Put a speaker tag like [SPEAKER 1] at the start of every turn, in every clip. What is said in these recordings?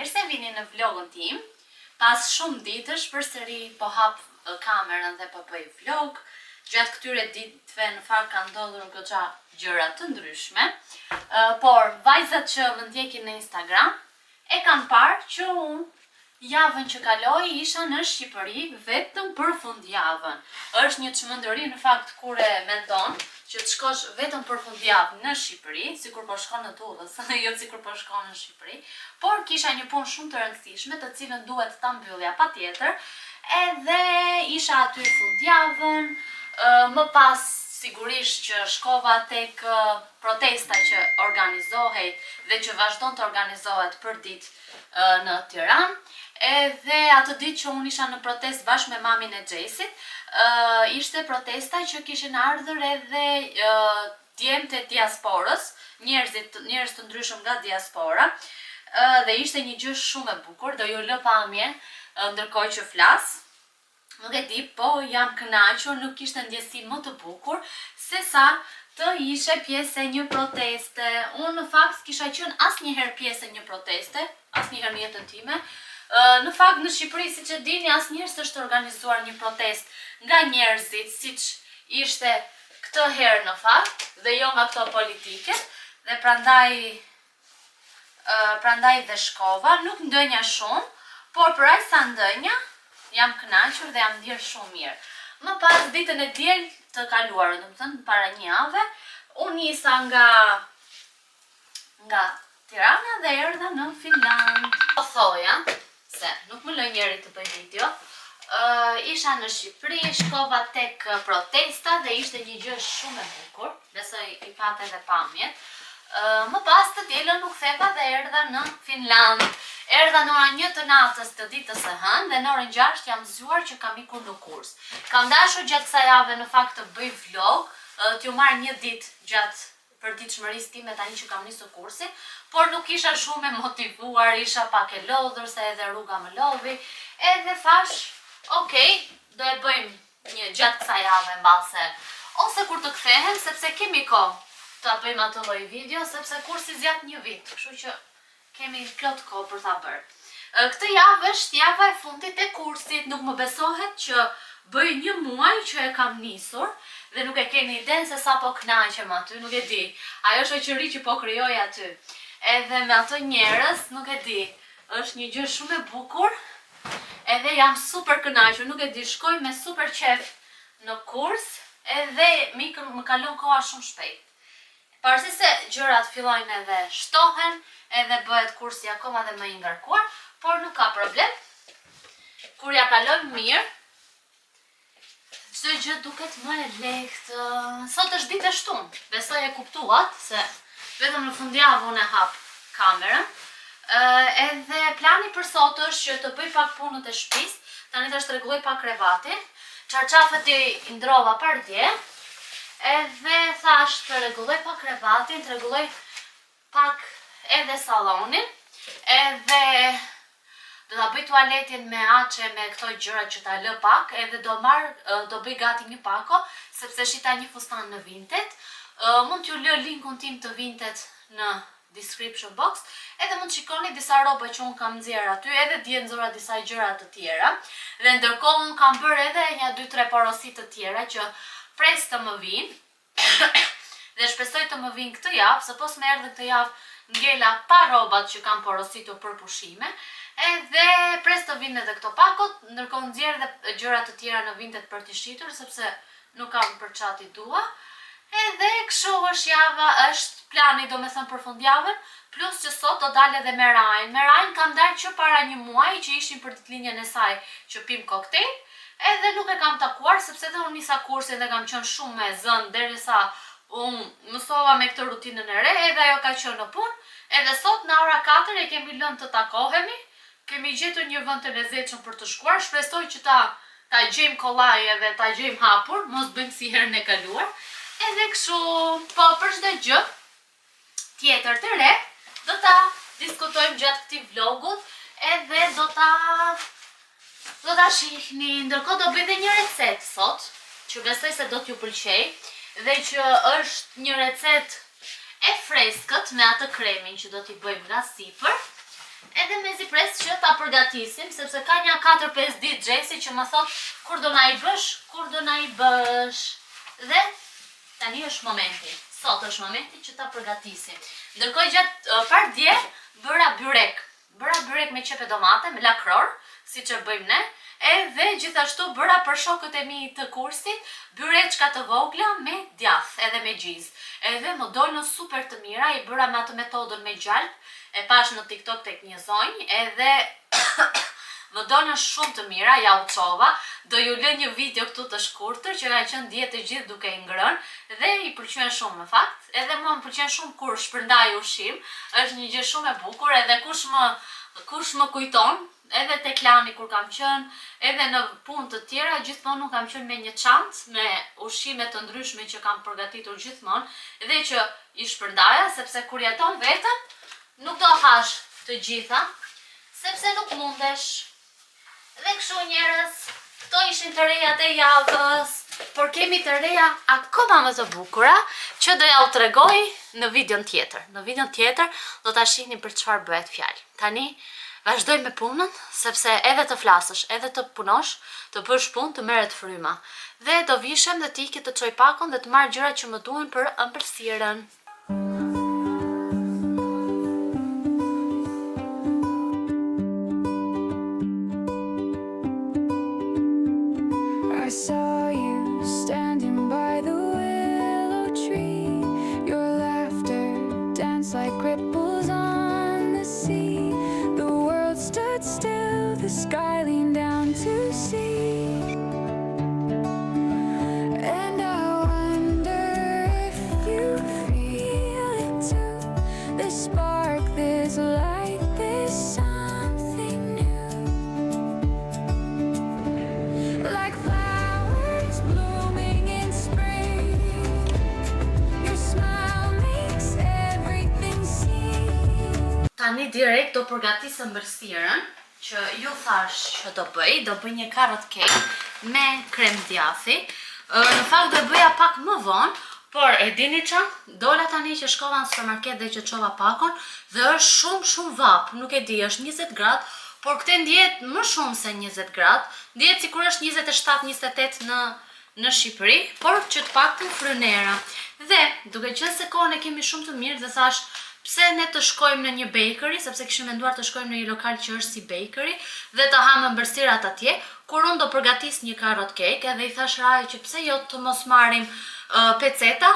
[SPEAKER 1] Mirë se vini në vlogun tim. Pas shumë ditësh përsëri po hap kamerën dhe po bëj vlog. Gjatë këtyre ditëve në fakt kanë ndodhur goxha gjëra të ndryshme. Por vajzat që më ndjekin në Instagram e kanë parë që unë javën që kaloi isha në Shqipëri vetëm për fundjavën. Është një çmendëri në fakt kur e mendon që të shkosh vetëm për fundjavë në Shqipëri, sikur po shkon në Tullës, jo sikur po shkon në Shqipëri, por kisha një punë shumë të rëndësishme, të cilën duhet ta mbyllja patjetër, edhe isha aty fundjavën, më pas sigurisht që shkova tek protesta që organizohej dhe që vazhdon të organizohet për ditë në Tiranë. Edhe atë ditë që unë isha në protest bashkë me mamin e Xhesit, ishte protesta që kishin ardhur edhe djemtë e diasporës, njerëz të ndryshëm nga diaspora, dhe ishte një gjë shumë e bukur, do ju lë pamje ndërkohë që flas. Nuk e di, po jam kënaqur, nuk ishte ndjesi më të bukur se sa të ishe pjesë e një proteste. Unë në fakt kisha qenë asnjëherë pjesë e një proteste, asnjëherë në jetën time. Në fakt në Shqipëri, siç e dini, asnjëherë s'është organizuar një protest nga njerëzit, siç ishte këtë herë në fakt, dhe jo nga këto politike, dhe prandaj dhe shkova, nuk ndënja shumë, por për aq sa ndënja, jam kënaqur dhe jam ndier shumë mirë. Më pas ditën e diel të kaluar, domethënë para një jave, unë nisa nga Tirana dhe erdha në Finland. Po thoja se nuk më lë njeri të bëj video. Isha në Shqipëri, shkova tek protesta dhe ishte një gjë shumë e bukur, besoj i pate dhe pamjet. Më pas të dielën u ktheva dhe erdha në Finland. Erdha në orën 1 të natës të ditës së hënë dhe në orën 6 jam zgjuar që kam ikur në kurs. Kam dashur gjatë kësaj jave në fakt të bëj vlog, t'ju marr një ditë gjatë përditshmërisë time tani që kam nisur kursin, por nuk isha shumë e motivuar, isha pak e lodhur se edhe rruga më lodhi, edhe thash, okay, do e bëjmë një gjatë kësaj jave mbase, ose kur të kthehem, sepse kemi kohë ta bëjmë atë lloj video, sepse kursi zgjat një vit, kështu që kemi plot kohë për ta bërë. Këtë javë është java e fundit e kursit, nuk më besohet që bëj një muaj që e kam nisur dhe nuk e keni idenë se sa po kënaqem aty, nuk e di. Ajo shoqëri që po krijoj aty. Edhe me ato njerëz, nuk e di, është një gjë shumë e bukur, edhe jam super kënaqur, nuk e di, shkoj me super qef në kurs, edhe më kalon koha shumë shpejt. Pavarësisht se gjërat fillojnë edhe shtohen, edhe bëhet kursi akoma dhe më i ngarkuar, por nuk ka problem. Kur ja kalon mirë, çdo gjë duket më e lehtë. Sot është ditë e shtunë, besoj e kuptuat se vetëm në fundjavë unë e hap kamerën. Edhe plani për sot është që të bëj pak punët e shtëpisë, tani tash t'rregulloj pak krevatin. Çarçafët i ndrova pardje. Edhe thash të rregulloj pak krevatin, të rregulloj pak edhe sallonin, edhe do ta bëj tualetin me açe me këto gjëra që ta lë pak, edhe do bëj gati një pako, sepse shita një fustan në Vinted. Mund t'ju lë linkun tim të Vinted në description box, edhe mund të shikoni disa rroba që unë kam nxjerr aty, edhe dje nxora disa gjëra të tjera. Dhe ndërkohë unë kam bërë edhe një 2-3 porosi të tjera që pres të më vinë. Dhe shpresoj të më vinë këtë javë, se pos më erdhi këtë javë ngela pa rrobat që kam porositur për pushime, edhe pres të vinë edhe këto pakot, ndërkohë nxjerr edhe gjëra të tjera në Vinted për t'i shitur, sepse nuk kam për çati dua. Edhe kështu është java, është plani domethënë për fundjavën, plus që sot do dalë edhe me Rajn. Me Rajn kam dalë që para një muaji që ishim për ditëlindjen e saj që pim koktejl, edhe nuk e kam takuar sepse edhe unë nisa kursin dhe kam qenë shumë me zënë derisa unë mësova me këtë rutinën e re, edhe ajo ka qenë në punë, edhe sot në ora 4 e kemi lënë të takohemi, kemi gjetur një vend të lezetshëm për të shkuar, shpresoj që ta gjejmë kollaj edhe ta gjejmë hapur, mos bëjmë si herën e kaluar. Edhe kështu, po për çdo gjë tjetër të re, do ta diskutojmë gjatë këtij vlogut, edhe do ta shihni. Ndërkohë do bëj edhe një recetë sot, që besoj se do t'ju pëlqej, dhe që është një recetë e freskët me atë kremin që do t'i bëjmë nga sipër. Edhe mezi pres që ta përgatisim, sepse ka një 4-5 ditë Gjesi që më thot kur do na i bësh. Dhe tani është momenti. Sot është momenti që ta përgatisim. Ndërkohë gjatë pardje bëra byrek me qepe domate, me lakror, siç e bëjmë ne. Edhe gjithashtu bëra për shokët e mi të kursit byreçka të vogla me djath edhe me gjiz. Edhe më dolën super të mira, i bëra me atë metodën me gjalp, e pash në TikTok tek një zonjë, edhe më dolën shumë të mira, ja u çova. Do ju lë një video këtu të shkurtër që kanë qenë dietë të gjithë duke i ngrënë dhe i pëlqen shumë në fakt. Edhe mua më pëlqen shumë kur shpërndaj ushqim, është një gjë shumë e bukur edhe kush më kujton. Edhe te klani kur kam qenë, edhe në punë të tjera, gjithmonë nuk kam qenë me një çantë me ushqime të ndryshme që kam përgatitur gjithmonë, dhe që i shpërndaja, sepse kur jeton vetëm, nuk do hash të gjitha, sepse nuk mundesh. Dhe kështu njerëz, këto ishin të rejat e javës, por kemi të reja akoma më të bukura, që do ja u tregoj në videon tjetër. Në videon tjetër do ta shihni për çfarë bëhet fjalë. Tani vazhdoj me punën, sepse edhe të flasësh, edhe të punosh, të bësh punë, të merret fryma. Dhe do vishem dhe t'i të çoj pakon dhe të marr gjërat që më duhen për ëmbëlsirën.
[SPEAKER 2] I saw you standing by the willow tree. Your laughter danced like ripples on the sea. The world stood still, the sky leaned down to see. And I wonder if you feel it too. This spark, this light, this something new. Like flowers blooming in spring, your smile makes everything seem.
[SPEAKER 1] Tani direkt do përgatis ëmbëlsirën, që ju thash që do bëj një carrot cake me krem djathi. Në fakt do e bëja pak më vonë, por e dini që dola tani që shkova në supermarket dhe që çova pakon dhe është shumë vap, nuk e di, është 20 gradë, por këtë ndjehet më shumë se 20 gradë, ndjehet sikur është 27-28 në Shqipëri, por që të paktën frynera. Dhe duke qenë se kohën e kemi shumë të mirë dhe thash pse ne të shkojmë në një bakery, sepse kishim menduar të shkojmë në një lokal që është si bakery dhe të hamë ëmbëlsirat atje, kur unë do përgatis një carrot cake, edhe i thash Raj që pse jo të mos marrim peceta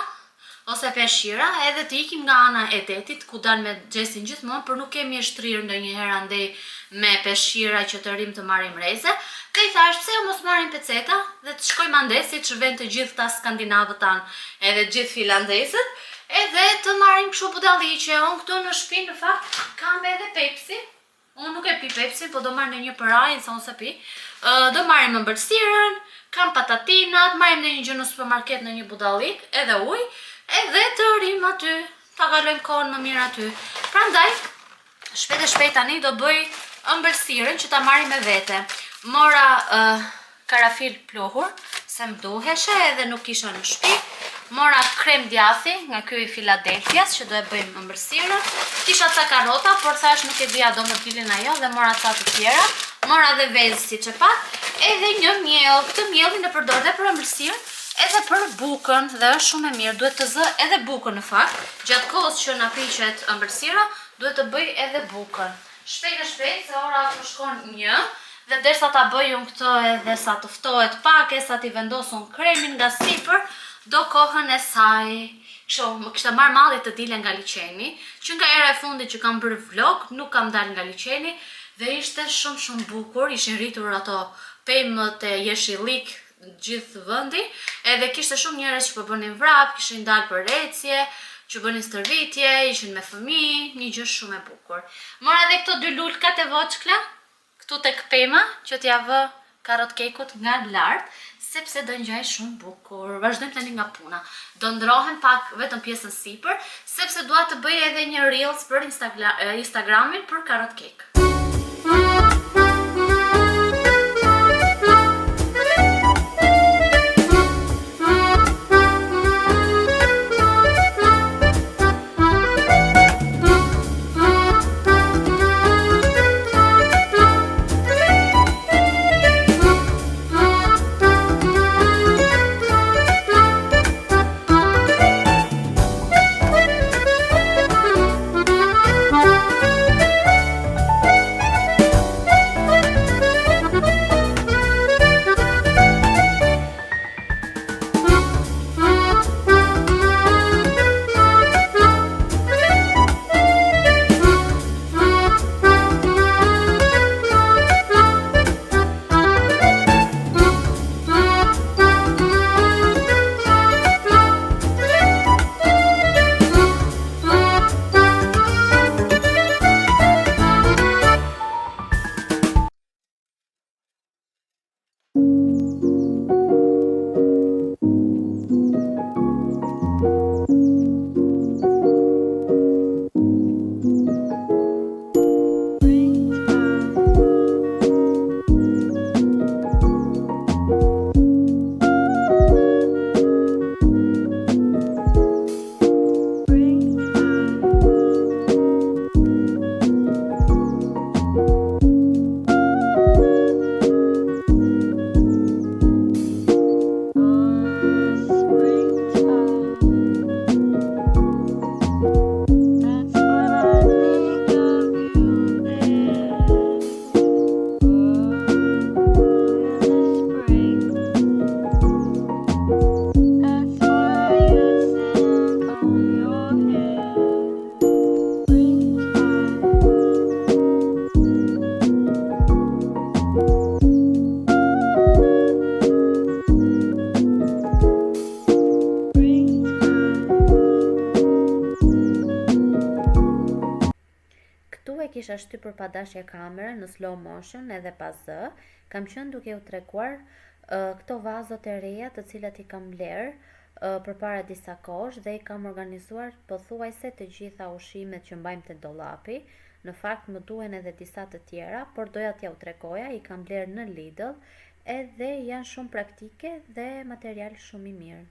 [SPEAKER 1] ose peshqira, edhe të ikim nga ana e detit ku dal me Gjesin gjithmonë, për nuk kemi shtrirë ndonjëherë andej me peshqira që të rrim të marrim reze. Dhe i thash pse jo mos marrim peceta dhe të shkojmë andej siç vend të gjithë ta skandinavët tanë, edhe të gjithë finlandezët. Edhe të marrim kështu budalliqe. Unë këtu në shtëpi në fakt kam edhe Pepsi. Unë nuk e pi Pepsi, po do marr në një përajin se unë se pi. Do marrim ëmbëlsirën, kam patatinat, marrim në një gjë në supermarket në një budallik, edhe ujë, edhe të rrim aty, ta kalojmë kohën më mirë aty. Prandaj, shpejt e shpejt tani do bëj ëmbëlsirën që ta marrim me vete. Mora karafil pluhur, se më duheshe edhe nuk isha në shtëpi. Mora krem djathi nga ky i Philadelphias që do e bëjmë ëmbëlsirën. Kisha ca karrota, por thash nuk e dija do më dilin ajo dhe mora ca të tjera. Mora dhe vezë siç e pat, edhe një miell. Këtë miellin e përdor dhe për ëmbëlsirën, edhe për bukën dhe është shumë e mirë. Duhet të zë edhe bukën në fakt. Gjatë kohës që na piqet ëmbëlsira, duhet të bëj edhe bukën. Shpejt e shpejt se ora po shkon 1. Dhe derisa ta bëj unë këtë edhe sa të ftohet pak, e sa t'i vendosun kremin nga sipër, do kohën e saj. Kështu, më kishte marrë malli të dile nga liçeni, që nga era e fundit që kam bërë vlog, nuk kam dalë nga liçeni dhe ishte shumë bukur, ishin rritur ato pemët e jeshillik gjithë vendi, edhe kishte shumë njerëz që po bënin vrap, kishin dalë për ecje, që bënin stërvitje, ishin me fëmijë, një gjë shumë e bukur. Mora edhe këto 2 lulkat e voçkla, këtu tek pema, që t'ja vë carrot cake-ut nga lart, sepse do ngjaj shumë bukur. Vazhdojmë tani nga puna. Do ndrohem pak vetëm pjesën sipër, sepse dua të bëj edhe një reels për Instagramin për carrot cake. Këtu e kisha shtypur pa dashje kamerën në slow motion edhe pa zë. Kam qenë duke u treguar këto vazot e reja të cilat i kam bler përpara disa kohësh dhe i kam organizuar pothuajse të gjitha ushqimet që mbajmë te dollapi. Në fakt më duhen edhe disa të tjera, por doja t'ja u tregoja, i kam bler në Lidl edhe janë shumë praktike dhe material shumë i mirë.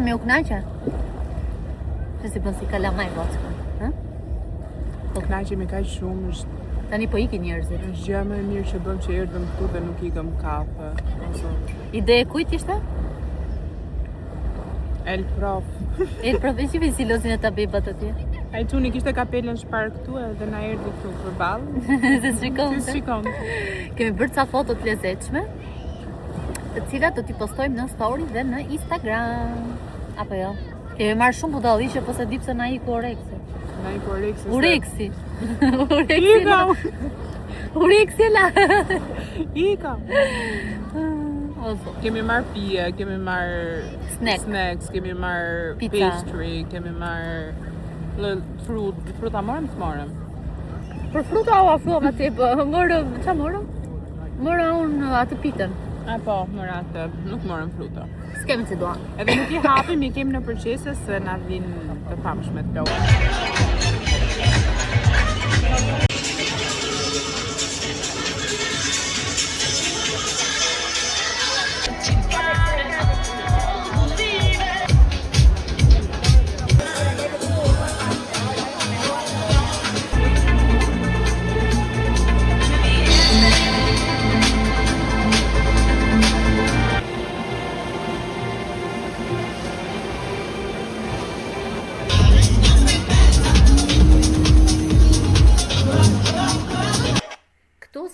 [SPEAKER 1] Mi u knaqe? Që si bën si kalamaj voçka,
[SPEAKER 3] Po knaqemi kaq shumë,
[SPEAKER 1] Tani po ikin njerëzit.
[SPEAKER 3] është gjë më e mirë që bëm që erdhëm këtu dhe nuk ikëm kafe.
[SPEAKER 1] Ide e kujt ishte?
[SPEAKER 3] El prof.
[SPEAKER 1] El profesionist si lozin e tabebat atje.
[SPEAKER 3] Ai çuni kishte kapelën shpar këtu edhe na erdhi këtu përballë.
[SPEAKER 1] Se shikon.
[SPEAKER 3] Si shikon.
[SPEAKER 1] Kemi bërë ca foto të lezetshme, të cilat do t'i postojmë në story dhe në Instagram. Apo jo? Kemi marrë shumë budalliqe, po se di pse na iku oreksi.
[SPEAKER 3] Na iku oreksi.
[SPEAKER 1] Ureksi.
[SPEAKER 3] Ika.
[SPEAKER 1] Ureksi la.
[SPEAKER 3] Ika.
[SPEAKER 1] Ozo.
[SPEAKER 3] Kemi marrë pije, kemi marrë snacks, kemi marrë
[SPEAKER 1] Pizza.
[SPEAKER 3] pastry, kemi marrë fruta morëm të morëm.
[SPEAKER 1] Për fruta o afruam atje, po morëm, qa morëm? Morëm unë atë pitën.
[SPEAKER 3] Po, mora atë, nuk morëm fruta.
[SPEAKER 1] S'kemi që duan.
[SPEAKER 3] Edhe nuk i hapim, i kemi në përqese se na vinë të famshme të lovë.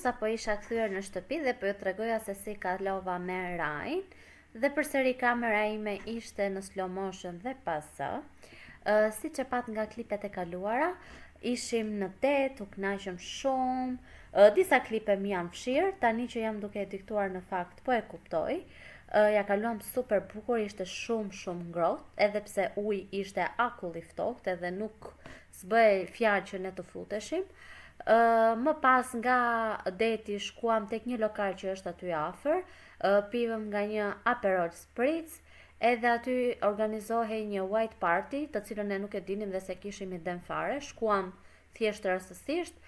[SPEAKER 1] Sa po isha kthyer në shtëpi dhe po ju tregoja se si kalova me Rajn dhe përsëri kamera ime ishte në slow motion dhe pas së. Siç e pat nga klipet e kaluara, ishim në det, u kënaqëm shumë. Disa klipe më janë fshirë, tani që jam duke e diktuar në fakt po e kuptoj. Ja kaluam super bukur, ishte shumë ngrohtë, edhe pse uji ishte akull i ftohtë edhe nuk s'bëj fjalë që ne të futeshim. Më pas nga deti shkuam tek një lokal që është aty afër, pivëm nga një Aperol Spritz, edhe aty organizohej një white party, të cilën ne nuk e dinim dhe se kishim idem fare. Shkuam thjesht rastësisht,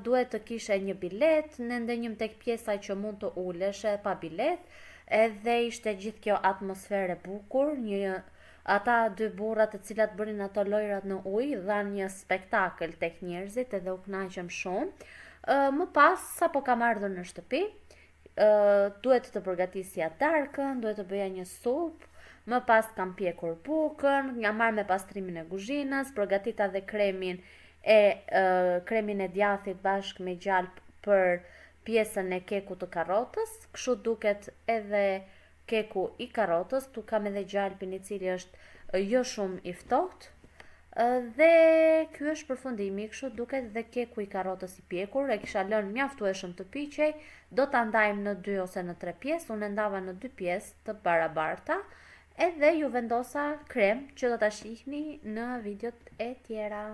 [SPEAKER 1] duhet të kishe një bilet, ne ndenjëm tek pjesa që mund të uleshe pa bilet, edhe ishte gjithë kjo atmosferë e bukur, ata dy burrat të cilat bënin ato lojrat në ujë dhanë një spektakël tek njerëzit edhe u kënaqëm shumë. Më pas sapo kam ardhur në shtëpi, duhet të përgatisja darkën, duhet të bëja një supë, më pas kam pjekur bukën, jam marrë me pastrimin e kuzhinës, përgatita dhe kremin e djathit bashkë me gjalp për pjesën e kekut të karrotës. Kështu duket edhe keku i karrotës, tu kam edhe gjalpin i cili është jo shumë i ftohtë. Dhe ky është përfundimi, kështu duket dhe keku i karrotës i pjekur. E kisha lënë mjaftueshëm të piqej, do ta ndajmë në 2 ose në 3 pjesë, unë ndava në 2 pjesë të barabarta, edhe ju vendosa krem që do ta shihni në videot e tjera.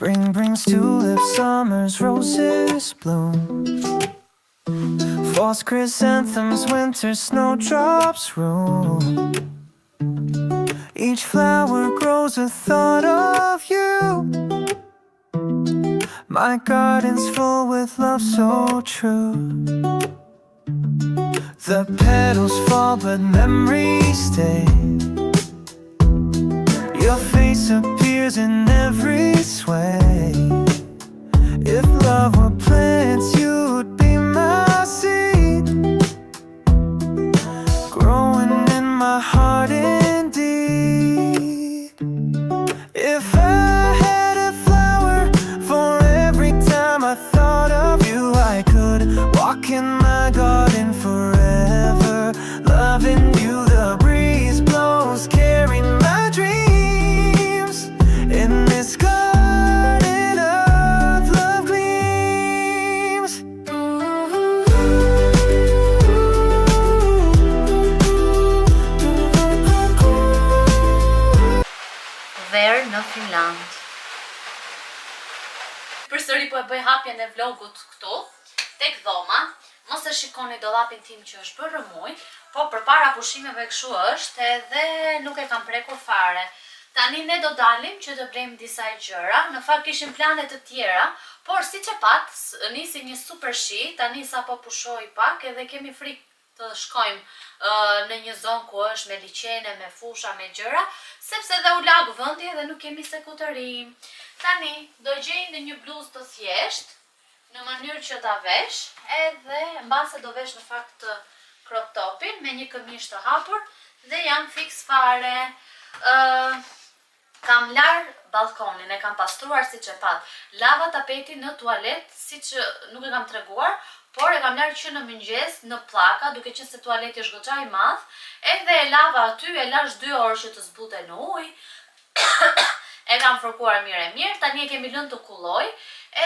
[SPEAKER 4] Spring brings tulips, summer's roses bloom. Fall's chrysanthemums, winter snowdrops roam. Each flower grows a thought of you. My garden's full with love so true. The petals fall but memories stay. Your face appears in every sway. If love were plants, you'd be my seed, growing in my heart indeed. If I had a flower for every time I thought of you, I could walk in my garden forever, loving you. The breeze blows, carrying my dreams in this garden of love gleams.
[SPEAKER 1] Ver në Finland. Përsëri po e bëj hapjen e vlogut këtu, tek dhoma. Mos e shikoni dollapin tim që është bërë muj, po përpara pushimeve kështu është edhe nuk e kam prekur fare. Tani ne do dalim që të blejmë disa gjëra. Në fakt kishim plane të tjera, por siç e pat, nisi një super shi, tani sapo pushoj pak edhe kemi frikë të shkojmë në një zonë ku është me liçene, me fusha, me gjëra, sepse dhe u lag vendi dhe nuk kemi se ku të rim. Tani do gjej në një bluzë të thjeshtë, në mënyrë që ta vesh, edhe mbase do vesh në fakt crop topin me një këmishë të hapur dhe jam fiks fare. Kam lar balkonin, e kam pastruar siç e pat. Lava tapetin në tualet, siç nuk e kam treguar, por e kam lar që në mëngjes në pllaka, duke qenë se tualeti është goxha i madh, edhe e lava aty, e lash 2 orë që të zbuten në ujë. E kam fërkuar mirë, tani e kemi lënë të kulloj,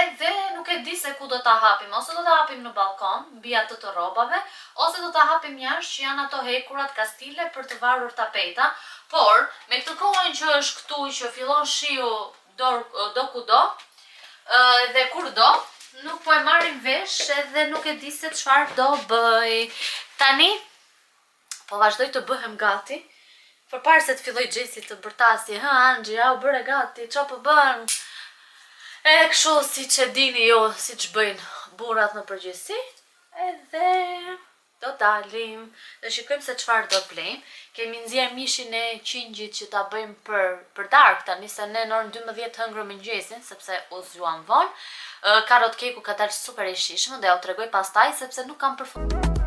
[SPEAKER 1] edhe nuk e di se ku do ta hapim, ose do ta hapim në balkon, mbi ato të rrobave, ose do ta hapim jashtë që janë ato hekurat kastile për të varur tapeta, por me këtë kohën që është këtu që fillon shiu do kudo, dhe kurdo, nuk po e marrim vesh edhe nuk e di se çfarë do bëj. Tani po vazhdoj të bëhem gati. Përpara se të filloj Gjesi të bërtasi, Angji, ja u bëre gati, çfarë po bën? E kështu siç e dini jo, siç bëjnë burrat në përgjithësi, edhe do dalim dhe shikojmë se çfarë do blejmë. Kemi nxjerr mishin e qingjit që ta bëjmë për darkë tani, se ne në orën 12 hëngrëm mëngjesin, sepse u zgjuam vonë. Karot keku ka dalë super i shishëm dhe ja u tregoj pastaj sepse nuk kam përfunduar.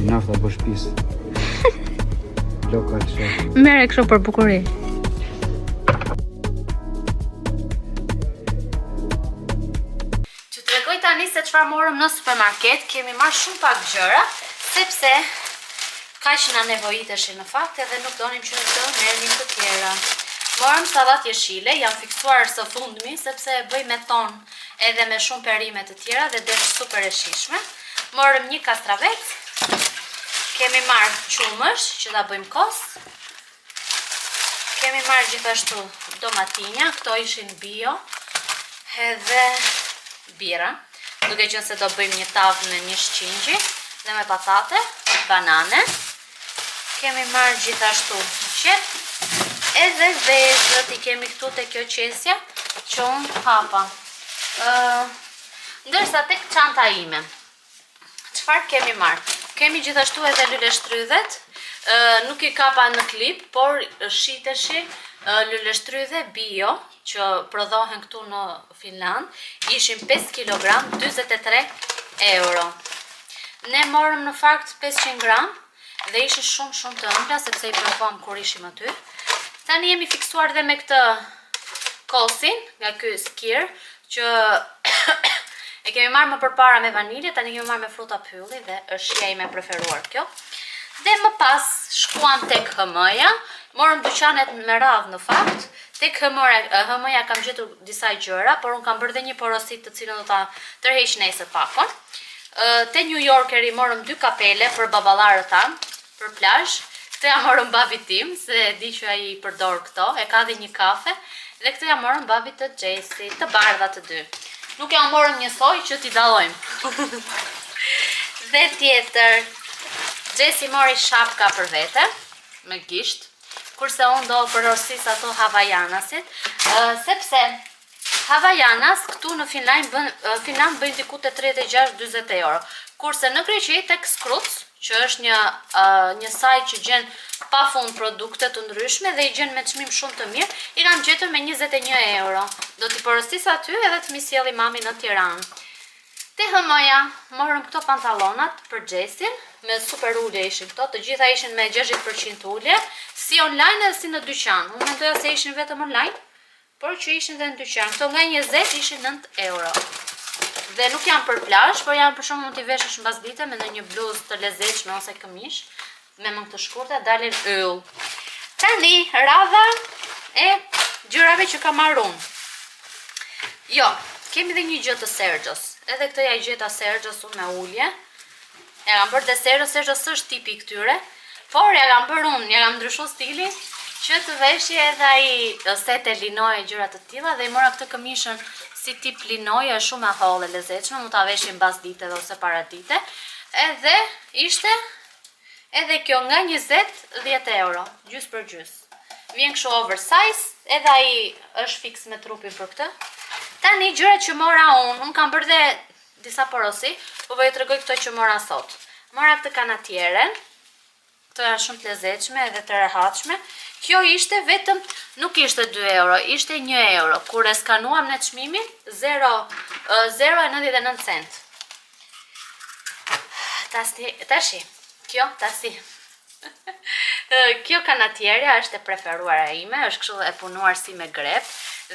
[SPEAKER 5] Nafta bësh pis. Lokal shef.
[SPEAKER 1] Merre kështu për bukuri. Që tregoj tani se çfarë morëm në supermarket, kemi marrë shumë pak gjëra, sepse kaq na nevojiteshin në fakt edhe nuk donim që të merrnim të tjera. Morëm sallat jeshile, jam fiksuar së fundmi sepse e bëj me ton edhe me shumë perime të tjera dhe del super e shishme. Morëm një kastravec. Kemi marrë qumësh që ta bëjmë kos. Kemi marrë gjithashtu domatinja, këto ishin bio, edhe bira, duke qenë se do bëjmë një tavë me një shqingji dhe me patate, banane. Kemi marrë gjithashtu qep, edhe vezët i kemi këtu te kjo qesja që unë hapa. Ndërsa tek çanta ime, çfarë kemi marrë? Kemi gjithashtu edhe lule shtrydhet, nuk i kapa në klip, por shiteshi luleshtrydhe bio që prodhohen këtu në Finland, ishin 5 kg, 23 euro. Ne morëm në fakt 500 gram dhe ishin shumë të ëmbla sepse i provojm kur ishim aty. Tani jemi fiksuar dhe me këtë kosin nga ky skir që e kemi marrë më përpara me vanilje, tani kemi marrë me fruta pylli dhe është shija ime e preferuar kjo. Dhe më pas shkuam tek HM-ja, morëm dyqanet me radhë në fakt. Tek HM-ja kam gjetur disa gjëra, por unë kam bërë dhe një porosit të cilën do ta tërheq nesër pakon. Te New Yorkeri morëm 2 kapele për baballarët tanë, për plazh. Këtë ja morëm babit tim, se di që ai i përdor këto, e ka dhe një kafe. Dhe këtë ja morëm babit të Gjesi, të bardha të dy. Nuk ja morëm njësoj që t'i dallojmë. Dhe tjetër, Gjesi mori shapka për vete, me gisht, kurse unë do përorsis ato havajanasit, sepse havajanas këtu në Finland bëjnë diku të 36-40 euro, kurse në Greqi tek Skruc, që është një sajt që gjen pa fund produkte të ndryshme dhe i gjen me çmim shumë të mirë, i kam gjetur me 21 euro. Do t'i porostis aty edhe të mi sjelli mami në Tiranë. Te HM-ja morëm këto pantallonat për Gjesin, me super ulje ishin këto, të gjitha ishin me 60% ulje, si online edhe si në dyqan. Unë mendoja se ishin vetëm online, por që ishin dhe në dyqan. Këto nga 20 ishin 9 euro. Dhe nuk janë për plazh, por janë për shkak mund t'i veshësh mbas dite me një bluzë të lezetshme ose këmish, me mëngë të shkurtë, dalin yll. Tani radha e gjërave që kam marrë unë. Jo, kemi dhe një gjë të Sergjos. Edhe këtë ja i gjeta Sergjos unë me ulje. Ja kam bërë dhe Sergjos është tipi këtyre, por ja kam bërë unë, ja kam ndryshu stilin që të veshje edhe ai sete linoje gjëra të tilla dhe i mora këtë këmishën si tip linoje, është shumë e hollë e lezetshme, mund ta veshim mbas dite dhe ose para dite. Edhe ishte edhe kjo nga 20-10 euro, gjys për gjys. Vjen kështu oversize, edhe ai është fiks me trupin për këtë. Tani gjërat që mora unë kam bërë dhe disa porosi, po vë ju tregoj këto që mora sot. Mora këtë kanatieren. Këto janë shumë të lezetshme edhe të rehatshme. Kjo ishte vetëm, nuk ishte 2 euro, ishte 1 euro. Kur e skanuam në çmimin, 0,99 cent. Tashi, kjo tasi. Kjo kanatierja është e preferuara ime, është kështu e punuar si me grep.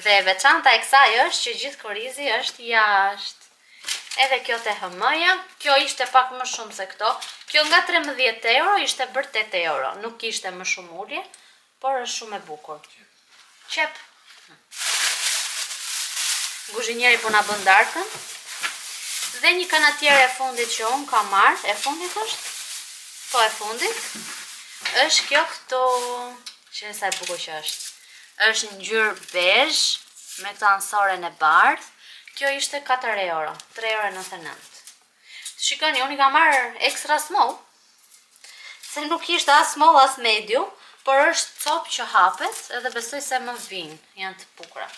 [SPEAKER 1] Dhe veçanta e kësaj është që gjithë korizi është jashtë. Edhe kjo te HM-ja, kjo ishte pak më shumë se këto. Kjo nga 13 euro ishte bërë 8 euro. Nuk ishte më shumë ulje, por është shumë e bukur. Qep. Guzhinjeri po na bën darkën. Dhe një kanatier e fundit që unë kam marrë, e fundit është? Po e fundit. Është kjo këtu, që sa e bukur që është. Është në ngjyrë bezh, me këtë ansoren e bardhë. Kjo ishte 4 euro, 3,99 euro. Shikoni, unë i kam marrë extra small, se nuk ishte as small as medium, por është copë që hapet edhe besoj se më vinë, janë të bukura,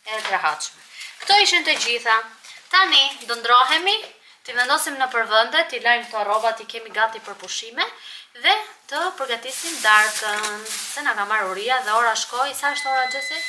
[SPEAKER 1] edhe të rehatshme. Këto ishin të gjitha. Tani do ndrohemi, t'i vendosim në përvënde, t'i lajmë këto rroba, t'i kemi gati për pushime dhe të përgatisim darkën, se na ka marrë uria dhe ora shkoi, sa është ora Gjesi?